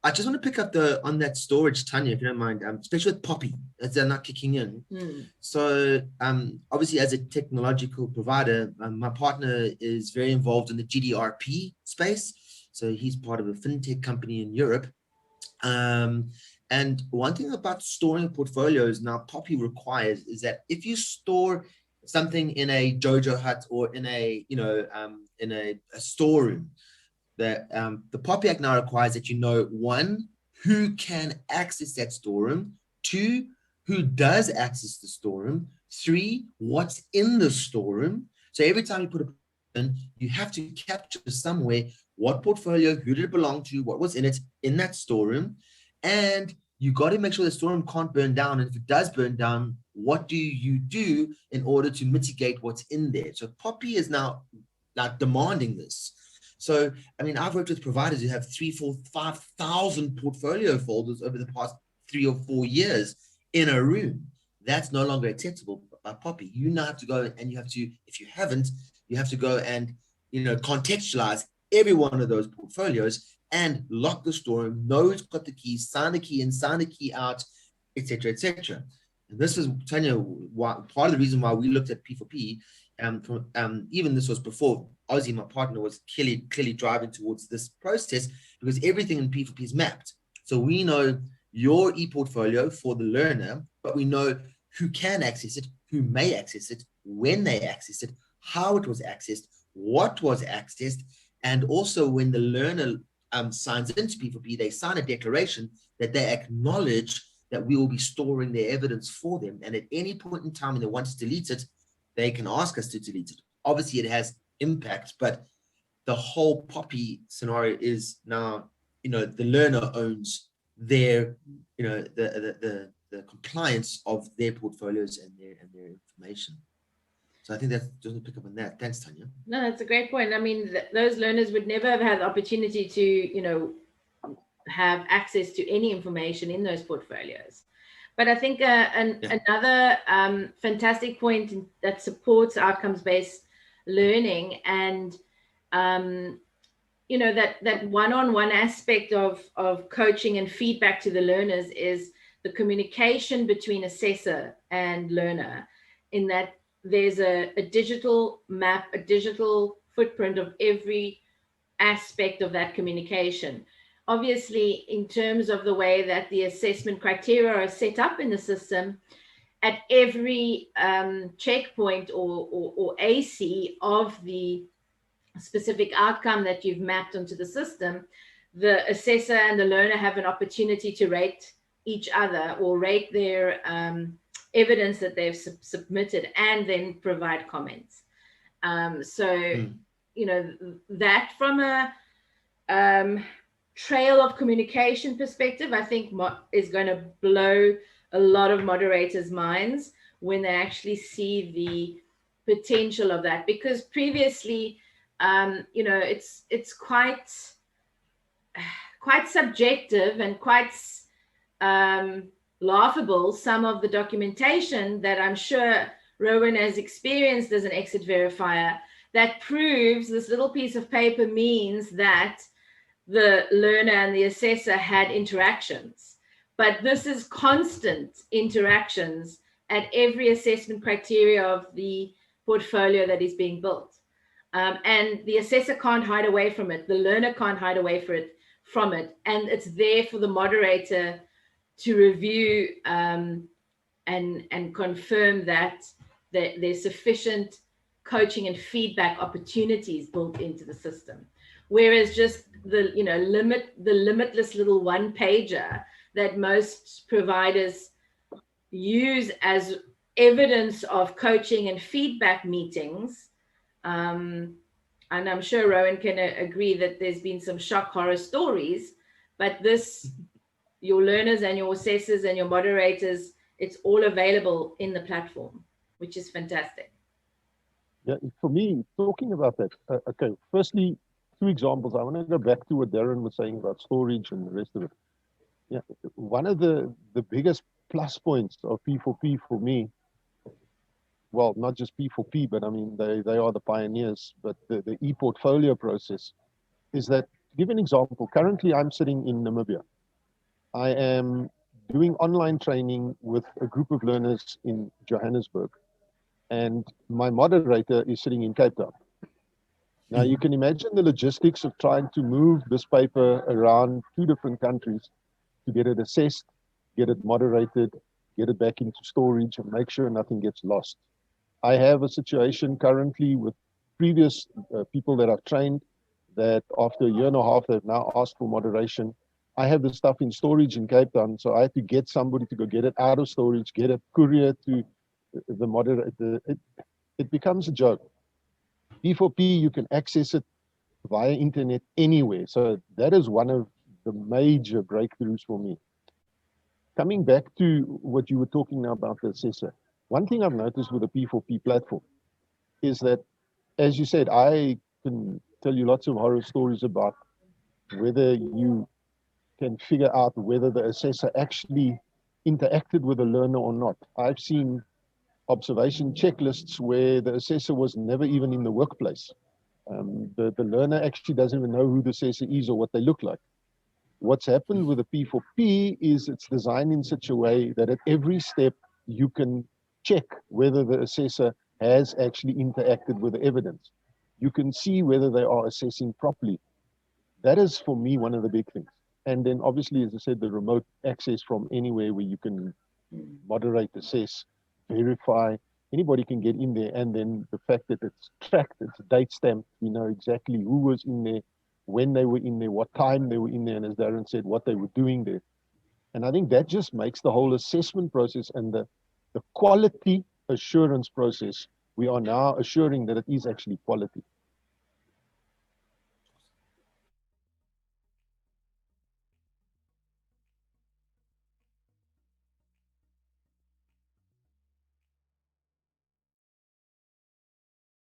I just want to pick up on that storage, Tanya, if you don't mind, especially with POPI, as they're not kicking in. So obviously, as a technological provider, my partner is very involved in the GDRP space. So he's part of a fintech company in Europe. And one thing about storing portfolios now, POPI requires is that if you store something in a Jojo hut or in a storeroom, the POPI Act now requires that you know, one, who can access that storeroom, two, who does access the storeroom, three, what's in the storeroom. So every time you put a in, you have to capture somewhere what portfolio, who did it belong to, what was in it in that storeroom, and you got to make sure the storeroom can't burn down. And if it does burn down, what do you do in order to mitigate what's in there? So POPI is now demanding this. So, I mean, I've worked with providers who have 3, 4, 5,000 portfolio folders over the past 3 or 4 years in a room. That's no longer acceptable by POPI. You now have to go and you have to, if you haven't, you have to go and, contextualize every one of those portfolios and lock the storeroom, know who's got the keys, sign the key in, sign the key out, etc., etc. And this is, Tanya, part of the reason why we looked at P4P, even this was before Ozzy, my partner, was clearly driving towards this process, because everything in P4P is mapped. So we know your e-portfolio for the learner, but we know who can access it, who may access it, when they access it, how it was accessed, what was accessed, and also when the learner signs into P4P, they sign a declaration that they acknowledge that we will be storing their evidence for them. And at any point in time when they want to delete it, they can ask us to delete it. Obviously, it has impact, but the whole POPI scenario is now, the learner owns their, the compliance of their portfolios and their information. So I think that's just to pick up on that. Thanks, Tanya. No, that's a great point. I mean, those learners would never have had the opportunity to, have access to any information in those portfolios. But I think another fantastic point that supports outcomes-based learning and, that one-on-one aspect of coaching and feedback to the learners is the communication between assessor and learner, in that there's a digital map, a digital footprint of every aspect of that communication. Obviously, in terms of the way that the assessment criteria are set up in the system, at every checkpoint or AC of the specific outcome that you've mapped onto the system, the assessor and the learner have an opportunity to rate each other or rate their evidence that they've submitted and then provide comments. That from a trail of communication perspective, I think is going to blow a lot of moderators' minds when they actually see the potential of that, because previously, it's quite subjective and quite laughable, some of the documentation that I'm sure Rowan has experienced as an exit verifier, that proves this little piece of paper means that the learner and the assessor had interactions. But this is constant interactions at every assessment criteria of the portfolio that is being built. And the assessor can't hide away from it. The learner can't hide away from it. And it's there for the moderator to review and confirm that there's sufficient coaching and feedback opportunities built into the system. Whereas just the limitless little one pager that most providers use as evidence of coaching and feedback meetings, and I'm sure Rowan can agree that there's been some shock horror stories, but your learners and your assessors and your moderators, it's all available in the platform, which is fantastic. Yeah, for me, talking about that, okay, firstly, 2 examples. I want to go back to what Darren was saying about storage and the rest of it. Yeah, one of the biggest plus points of P4P for me, well, not just P4P, but I mean, they are the pioneers, but the e-portfolio process is that To give an example, currently I'm sitting in Namibia. I am doing online training with a group of learners in Johannesburg, and my moderator is sitting in Cape Town. Now you can imagine the logistics of trying to move this paper around 2 different countries to get it assessed, get it moderated, get it back into storage, and make sure nothing gets lost. I have a situation currently with previous people that I've trained that after a year and a half, they've now asked for moderation. I have the stuff in storage in Cape Town, so I have to get somebody to go get it out of storage, get a courier to the moderator. It becomes a joke. P4P, you can access it via internet anywhere. So that is one of the major breakthroughs for me. Coming back to what you were talking now about the assessor, one thing I've noticed with the P4P platform is that, as you said, I can tell you lots of horror stories about whether you can figure out whether the assessor actually interacted with the learner or not. I've seen observation checklists where the assessor was never even in the workplace. The learner actually doesn't even know who the assessor is or what they look like. What's happened with the P4P is it's designed in such a way that at every step you can check whether the assessor has actually interacted with the evidence. You can see whether they are assessing properly. That is, for me, one of the big things. And then obviously, as I said, the remote access from anywhere where you can moderate, assess, verify, anybody can get in there. And then the fact that it's tracked, it's date stamped, you know exactly who was in there, when they were in there, what time they were in there, and as Darren said, what they were doing there. And I think that just makes the whole assessment process and the quality assurance process, we are now assuring that it is actually quality.